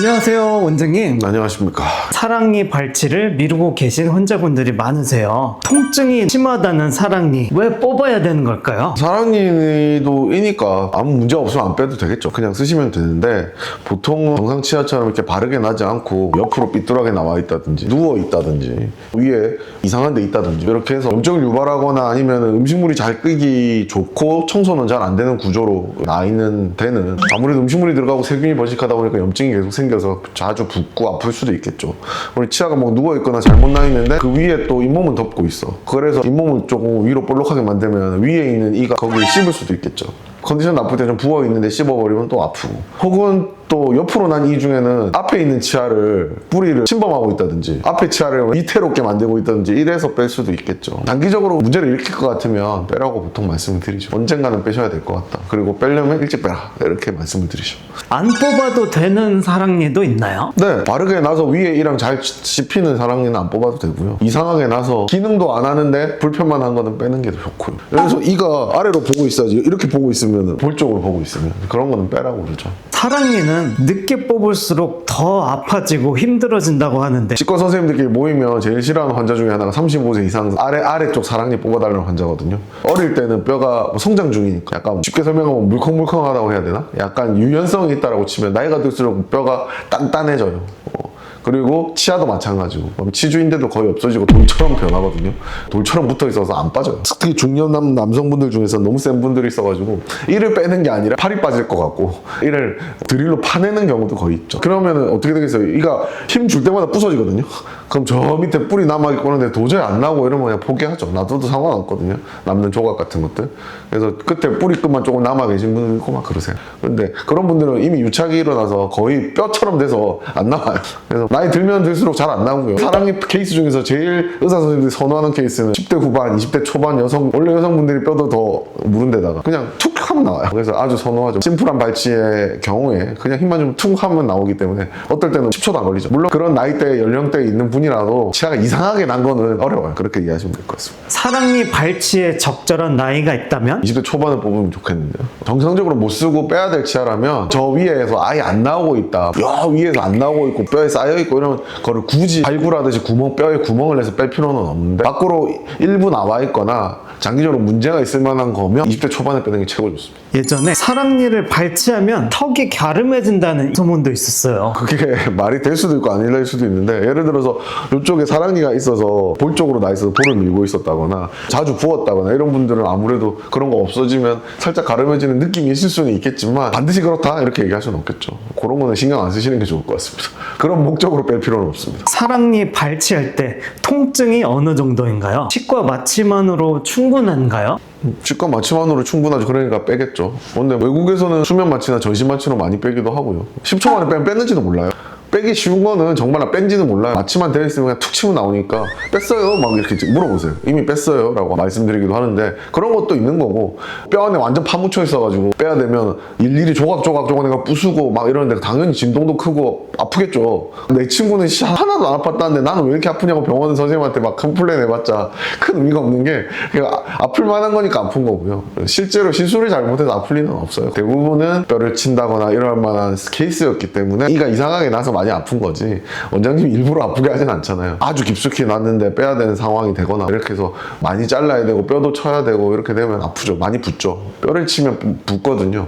안녕하세요, 원장님. 안녕하십니까. 사랑니 발치를 미루고 계신 환자분들이 많으세요. 통증이 심하다는 사랑니 왜 뽑아야 되는 걸까요? 사랑니도 이니까 아무 문제 없으면 안 빼도 되겠죠. 그냥 쓰시면 되는데 보통 정상 치아처럼 이렇게 바르게 나지 않고 옆으로 삐뚤하게 나와 있다든지 누워 있다든지 위에 이상한 데 있다든지 이렇게 해서 염증을 유발하거나 아니면 음식물이 잘 끄기 좋고 청소는 잘 안 되는 구조로 나 있는 데는 아무래도 음식물이 들어가고 세균이 번식하다 보니까 염증이 계속 생겨서 자주 붓고 아플 수도 있겠죠. 우리 치아가 뭐 누워 있거나 잘못 나 있는데 그 위에 또 잇몸은 덮고 있어. 그래서 잇몸을 조금 위로 볼록하게 만들면 위에 있는 이가 거기를 씹을 수도 있겠죠. 컨디션 나쁠 때 좀 부어 있는데 씹어버리면 또 아프고, 혹은 또 옆으로 난 이 중에는 앞에 있는 치아를 뿌리를 침범하고 있다든지 앞에 치아를 위태롭게 만들고 있다든지 이래서 뺄 수도 있겠죠. 단기적으로 문제를 일으킬 것 같으면 빼라고 보통 말씀을 드리죠. 언젠가는 빼셔야 될 것 같다. 그리고 빼려면 일찍 빼라 이렇게 말씀을 드리죠. 안 뽑아도 되는 사랑니도 있나요? 네, 바르게 나서 위에 이랑 잘 씹히는 사랑니는 안 뽑아도 되고요. 이상하게 나서 기능도 안 하는데 불편만 한 거는 빼는 게 더 좋고요. 그래서 이가 아래로 보고 있어야지. 이렇게 보고 있으면 볼 쪽으로 보고 있으면 그런 거는 빼라고 그러죠. 사랑니는 늦게 뽑을수록 더 아파지고 힘들어진다고 하는데 치과 선생님들끼리 모이면 제일 싫어하는 환자 중에 하나가 35세 이상 아래쪽 사랑니 뽑아달라는 환자거든요. 어릴 때는 뼈가 성장 중이니까 약간 쉽게 설명하면 물컹물컹하다고 해야 되나? 약간 유연성이 있다라고 치면 나이가 들수록 뼈가 단단해져요. 그리고 치아도 마찬가지고 치주인대도 거의 없어지고 돌처럼 변하거든요. 돌처럼 붙어 있어서 안 빠져요. 특히 중년 남성분들 중에서 너무 센 분들이 있어가지고 이를 빼는 게 아니라 팔이 빠질 것 같고 이를 드릴로 파내는 경우도 거의 있죠. 그러면 어떻게 되겠어요? 이가 힘 줄 때마다 부서지거든요. 그럼 저 밑에 뿌리 남아있는데 도저히 안 나오고 이러면 그냥 포기하죠. 놔둬도 상관없거든요. 남는 조각 같은 것들. 그래서 끝에 뿌리 끝만 조금 남아 계신 분들 있고 막 그러세요. 그런데 그런 분들은 이미 유착이 일어나서 거의 뼈처럼 돼서 안 나와요. 그래서 나이 들면 들수록 잘 안 나오고요. 사랑니 케이스 중에서 제일 의사 선생님들이 선호하는 케이스는 10대 후반, 20대 초반 원래 여성분들이 뼈도 더 무른 데다가 그냥 툭 하면 나와요. 그래서 아주 선호하죠. 심플한 발치의 경우에 그냥 힘만 좀 툭 하면 나오기 때문에 어떨 때는 10초도 안 걸리죠. 물론 그런 나이대, 연령대에 있는 분이라도 치아가 이상하게 난 거는 어려워요. 그렇게 이해하시면 될 것 같습니다. 사랑니 발치에 적절한 나이가 있다면 20대 초반을 뽑으면 좋겠는데요. 정상적으로 못 쓰고 빼야 될 치아라면 저 위에서 아예 안 나오고 있다. 뼈 위에서 안 나오고 있고 뼈에 쌓여 있고 이런 거를 굳이 발굴하듯이 뼈에 구멍을 내서 뺄 필요는 없는데 밖으로 일부 나와 있거나 장기적으로 문제가 있을 만한 거면 20대 초반에 빼는 게 최고 좋습니다. 예전에 사랑니를 발치하면 턱이 갸름해진다는 소문도 있었어요. 그게 말이 될 수도 있고 아닐 될 수도 있는데, 예를 들어서 이쪽에 사랑니가 있어서 볼 쪽으로 나 있어서 볼을 밀고 있었다거나 자주 부었다거나 이런 분들은 아무래도 그런 거 없어지면 살짝 가름해지는 느낌이 있을 수는 있겠지만 반드시 그렇다 이렇게 얘기할 수는 없겠죠. 그런 거는 신경 안 쓰시는 게 좋을 것 같습니다. 그런 목적으로 뺄 필요는 없습니다. 사랑니 발치할 때 통증이 어느 정도인가요? 치과 마취만으로 충분한가요? 치과 마취만으로 충분하죠. 그러니까 빼겠죠. 근데 외국에서는 수면 마취나 전신 마취로 많이 빼기도 하고요. 10초 만에 빼면 뺐는지도 몰라요. 빼기 쉬운 거는 정말 뺀지는 몰라요. 마취만 되어 있으면 그냥 툭 치면 나오니까 뺐어요? 막 이렇게 물어보세요. 이미 뺐어요? 라고 말씀드리기도 하는데 그런 것도 있는 거고, 뼈 안에 완전 파묻혀 있어가지고 빼야 되면 일일이 조각조각 내가 부수고 막 이러는데 당연히 진동도 크고 아프겠죠. 내 친구는 하나도 안 아팠다는데 나는 왜 이렇게 아프냐고 병원 선생님한테 막 컴플레인 해봤자 큰 의미가 없는 게 그냥 아플 만한 거니까 아픈 거고요. 실제로 시술을 잘못해서 아플 리는 없어요. 대부분은 뼈를 친다거나 이럴 만한 케이스였기 때문에 이가 이상하게 나서 많이 아픈 거지 원장님이 일부러 아프게 하진 않잖아요. 아주 깊숙이 났는데 빼야 되는 상황이 되거나 이렇게 해서 많이 잘라야 되고 뼈도 쳐야 되고 이렇게 되면 아프죠. 많이 붓죠. 뼈를 치면 붓거든요.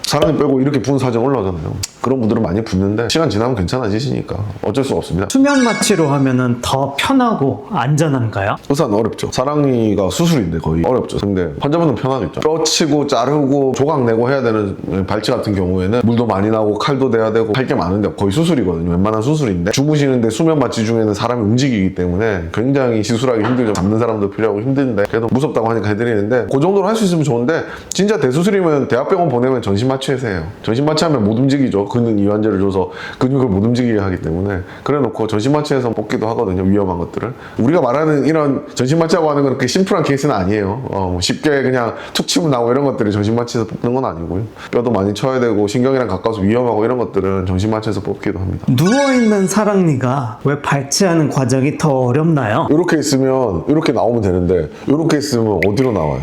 사랑니 빼고 이렇게 부은 사진 올라오잖아요. 그런 분들은 많이 붓는데 시간 지나면 괜찮아지시니까 어쩔 수가 없습니다. 수면 마취로 하면은 더 편하고 안전한가요? 의사는 어렵죠. 사랑니가 수술인데 거의 어렵죠. 근데 환자분은 편하겠죠. 뼈 치고 자르고 조각 내고 해야 되는 발치 같은 경우에는 물도 많이 나오고 칼도 대야 되고 할 게 많은데 거의 수술이거든요. 웬만한 수술인데 주무시는데 수면 마취 중에는 사람이 움직이기 때문에 굉장히 시술하기 힘들죠. 잡는 사람도 필요하고 힘든데 그래도 무섭다고 하니까 해드리는데 그 정도로 할 수 있으면 좋은데, 진짜 대수술이면 대학병원 보내면 전신 마취해서 해요. 전신 마취하면 못 움직이죠. 근육 이완제를 줘서 근육을 못 움직이게 하기 때문에 그래놓고 전신 마취해서 뽑기도 하거든요. 위험한 것들을. 우리가 말하는 이런 전신 마취하고 하는 건 그렇게 심플한 케이스는 아니에요. 쉽게 그냥 툭 치면 나오고 이런 것들이 전신 마취해서 뽑는 건 아니고요. 뼈도 많이 쳐야 되고 신경이랑 가까워서 위험하고 이런 것들은 전신 마취해서 뽑기도 합니다. 누워있는 사랑니가 왜 발치하는 과정이 더 어렵나요? 이렇게 있으면 이렇게 나오면 되는데 이렇게 있으면 어디로 나와요?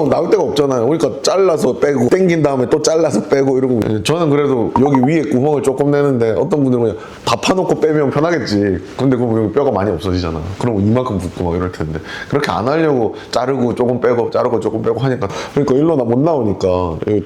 나올 데가 없잖아요. 그러니까 잘라서 빼고 당긴 다음에 또 잘라서 빼고 이러고, 저는 그래도 여기 위에 구멍을 조금 내는데 어떤 분들은 그냥 다 파놓고 빼면 편하겠지. 근데 그럼 뼈가 많이 없어지잖아. 그럼 이만큼 붓고 막 이럴 텐데 그렇게 안 하려고 자르고 조금 빼고 자르고 조금 빼고 하니까 그러니까 일로 못 나오니까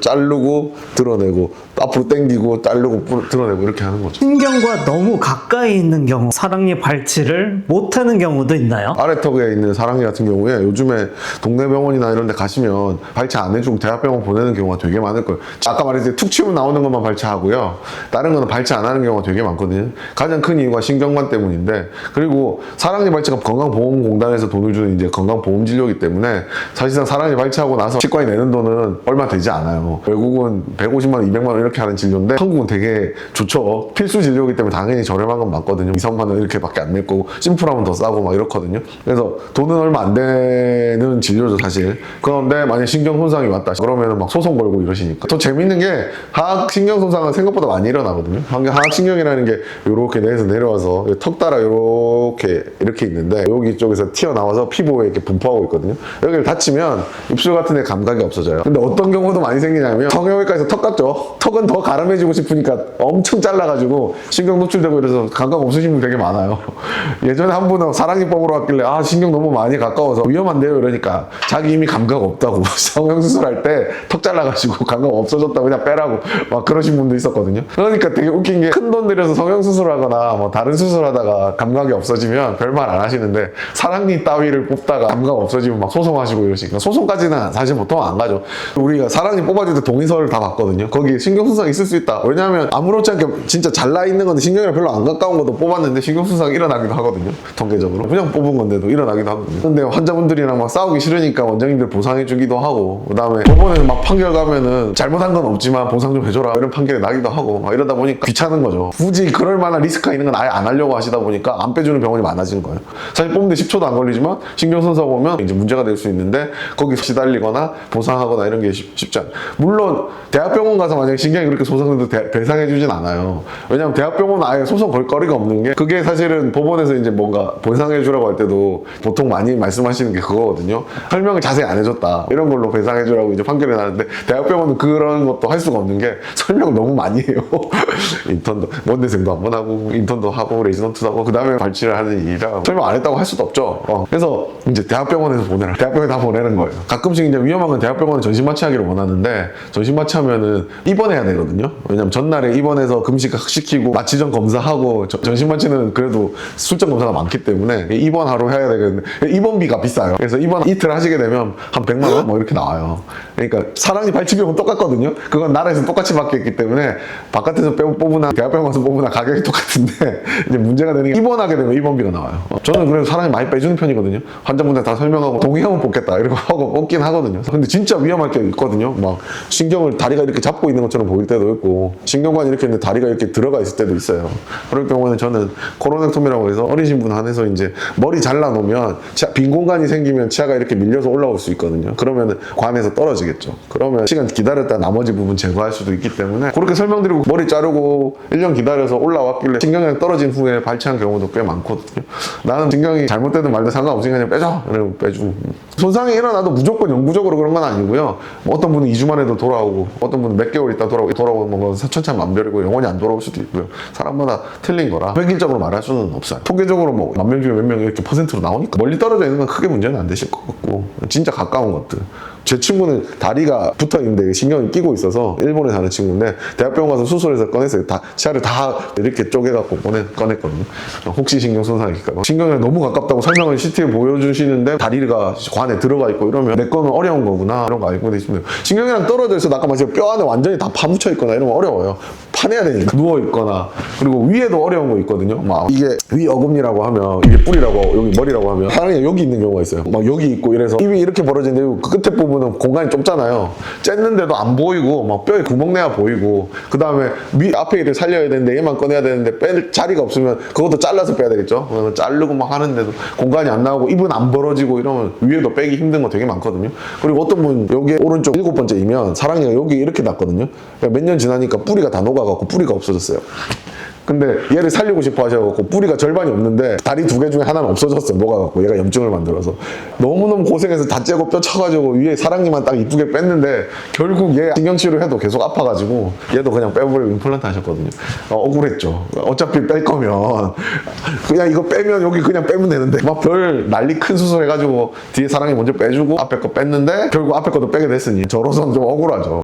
자르고 드러내고 앞으로 당기고 자르고 드러내고 이렇게 하는 거죠. 신경과 너무 가까이 있는 경우 사랑니 발치를 못하는 경우도 있나요? 아래턱에 있는 사랑니 같은 경우에 요즘에 동네 병원이나 이런 데 가시면 발치 안 해주고 대학병원 보내는 경우가 되게 많을 거예요. 아까 말했듯이 툭 치면 나오는 것만 발치하고요. 다른 거는 발치 안 하는 경우가 되게 많거든요. 가장 큰 이유가 신경관 때문인데 그리고 사랑니 발치가 건강보험공단에서 돈을 주는 이제 건강보험진료이기 때문에 사실상 사랑니 발치하고 나서 치과에 내는 돈은 얼마 되지 않아요. 외국은 150만 원, 200만 원 이렇게 하는 진료인데 한국은 되게 좋죠. 필수 진료이기 때문에 당연히 저렴한 건 맞거든요. 2, 3만 원 이렇게밖에 안 낼 거고 심플하면 더 싸고 막 이렇거든요. 그래서 돈은 얼마 안 되는 진료죠 사실. 그런데 만약 신경 손상이 왔다 그러면 막 소송 걸고 이러시니까. 더 재밌는 게 하악 신경 손상은 생각보다 많이 일어나거든요. 하악 신경이라는 게 이렇게 내에서 내려와서 턱 따라 이렇게 있는데 여기 쪽에서 튀어나와서 피부에 이렇게 분포하고 있거든요. 여기를 다치면 입술 같은 데 감각이 없어져요. 근데 어떤 경우도 많이 생기냐면 성형외과에서 턱 깎죠. 턱은 더 가름해지고 싶으니까 엄청 잘라가지고 신경 노출되고 이래서 감각 없으신 분 되게 많아요. 예전에 한 분은 사랑니 뽑으러 왔길래 아 신경 너무 많이 가까워서 위험한데요 이러니까 자기 이미 감각 없다고 성형수술할 때 턱 잘라가지고 감각 없어졌다고 그냥 빼라고 막 그러신 분도 있었거든요. 그러니까 되게 웃긴 게 큰 돈 들여서 성형수술하거나 뭐 다른 수술하다가 감각이 없어지면 별말 안 하시는데 사랑니 따위를 뽑다가 감각 없어지면 막 소송하시고 이러시니까 소송까지는 사실 보통 안 가죠. 우리가 사랑니 뽑아줄 때 동의서를 다 봤거든요. 거기 신경손상 있을 수 있다. 왜냐하면 아무렇지 않게 진짜 잘라 있는 건데 신경이랑 별로 안 가까운 것도 뽑았는데 신경손상이 일어나기도 하거든요. 통계적으로 그냥 뽑은 건데도 일어나기도 하거든요. 근데 환자분들이랑 막 싸우기 싫으니까 원장님들 보상해주기도 하고 그다음에 법원에서 막 판결 가면은 잘못한 건 없지만 보상 좀 해줘라 이런 판결이 나기도 하고 막 이러다 보니까 귀찮은 거죠. 굳이 그럴 만한 리스크가 있는 건 아예 안 하려고 하시다 보니까 안 빼주는 병원이 많아지는 거예요. 사실 뽑는데 10초도 안 걸리지만 신경손상 오면 이제 문제가 될 수 있는데 거기 시달리거나 보상하거나 이런 게 쉽지 않아요. 물론 대학병원 가서 만약에 신경이 그렇게 손상돼도 배상해주진 않아요. 왜냐면 대학병원은 아예 소송 걸 거리가 없는 게 그게 사실은 법원에서 이제 뭔가 보상해주라고 할 때도 보통 많이 말씀하시는 게 그거거든요. 설명을 자세히 안 해줬다 이런 걸로 배상해주라고 이제 판결이 나는데 대학병원은 그런 것도 할 수가 없는 게 설명 너무 많이 해요. 인턴도 원대생도 한번 하고 인턴도 하고 레지던트도 하고 그 다음에 발치를 하는 일이라 설명 안 했다고 할 수도 없죠. 그래서 이제 대학병원에서 보내라. 대학병원에 다 보내는 거예요. 가끔씩 이제 위험한 건 대학병원은 전신 마취하기를 원하는데 전신 마취하면은 입원해야 되거든요. 왜냐면 전날에 입원해서 금식 시키고 마취 전 검사하고 전신 마취는 그래도 술전 검사가 많기 때문에 입원하러 해야 되겠는데 입원비가 비싸요. 그래서 입원 이틀 하시게 되면 한 100만 원 뭐 이렇게 나와요. 그러니까 사랑니 발치 비용은 똑같거든요. 그건 나라에서 똑같이 받겠기 때문에 바깥에서 뽑으나 대학병원 가서 뽑으나 가격이 똑같은데 이제 문제가 되는 게 입원하게 되면 입원비가 나와요. 저는 그래서 사랑니 많이 빼주는 편이거든요. 환자분들 다 설명하고 동의하면 뽑겠다 이러고 하고 뽑긴 하거든요. 근데 진짜 위험할 게 있거든요. 막 신경을 다리가 이렇게 잡고 있는 것처럼 보일 때도 있고 신경관이 이렇게 있는데 다리가 이렇게 들어가 있을 때도 있어요. 그럴 경우에는 저는 코로넥톰이라고 해서 어린 신분 한해서 이제 머리 잘라 놓으면 빈 공간이 생기면 치아가 이렇게 밀려서 올라올 수 있거든요. 그러면 관에서 떨어지겠죠. 그러면 시간 기다렸다 나머지 부분 제거할 수도 있기 때문에 그렇게 설명드리고 머리 자르고 1년 기다려서 올라왔길래 신경이랑 떨어진 후에 발치한 경우도 꽤 많거든요. 나는 신경이 잘못되든 말든 상관없으니까 그냥 빼줘 이러고 빼주고 손상이 일어나도 무조건 영구적으로 그런 건 아니고요. 뭐 어떤 분은 2주 만에도 돌아오고 어떤 분은 몇 개월 있다 돌아오는 건 천차만별이고 영원히 안 돌아올 수도 있고요. 사람마다 틀린 거라 획일적으로 말할 수는 없어요. 통계적으로 뭐 만 명 중에 몇 명 이렇게 퍼센트로 나오니까 멀리 떨어져 있는 건 크게 문제는 안 되실 것 같고 진짜 가까운 것들 제 친구는 다리가 붙어 있는데 신경이 끼고 있어서 일본에 사는 친구인데 대학병원 가서 수술해서 꺼냈어요. 다 치아를 다 이렇게 쪼개갖고 꺼냈거든요. 혹시 신경 손상일까 봐. 신경이랑 너무 가깝다고 설명을 CT에 보여주시는데 다리가 관에 들어가 있고 이러면 내 거는 어려운 거구나 이런 거 알고 계시면 신경이랑 떨어져 있어 아까 말씀 뼈 안에 완전히 다 파묻혀 있거나 이러면 어려워요. 파내야 되니까 누워 있거나 그리고 위에도 어려운 거 있거든요. 막 이게 위 어금니라고 하면 이게 뿔이라고 여기 머리라고 하면 사람이 여기 있는 경우가 있어요. 막 여기 있고 이래서 입이 이렇게 벌어지는데 그 끝에 부분은 공간이 좁잖아요. 쨌는데도 안 보이고 막 뼈에 구멍 내야 보이고 그 다음에 위 앞에 일을 살려야 되는데 얘만 꺼내야 되는데 뺄 자리가 없으면 그것도 잘라서 빼야 되겠죠. 그래서 자르고 막 하는데도 공간이 안 나오고 입은 안 벌어지고 이러면 위에도 빼기 힘든 거 되게 많거든요. 그리고 어떤 분 여기 오른쪽 7번째이면 사랑니가 여기 이렇게 났거든요. 몇 년 지나니까 뿌리가 다 녹아가고 뿌리가 없어졌어요. 근데 얘를 살리고 싶어 하셔갖고 뿌리가 절반이 없는데 다리 2개 중에 하나는 없어졌어. 녹아갖고 얘가 염증을 만들어서 너무너무 고생해서 다 째고 뼈 쳐가지고 위에 사랑니만 딱 이쁘게 뺐는데 결국 얘 신경치료해도 계속 아파가지고 얘도 그냥 빼버리고 임플란트 하셨거든요. 억울했죠. 어차피 뺄 거면 그냥 이거 빼면 여기 그냥 빼면 되는데 막 별 난리 큰 수술 해가지고 뒤에 사랑니 먼저 빼주고 앞에 거 뺐는데 결국 앞에 것도 빼게 됐으니 저로서는 좀 억울하죠.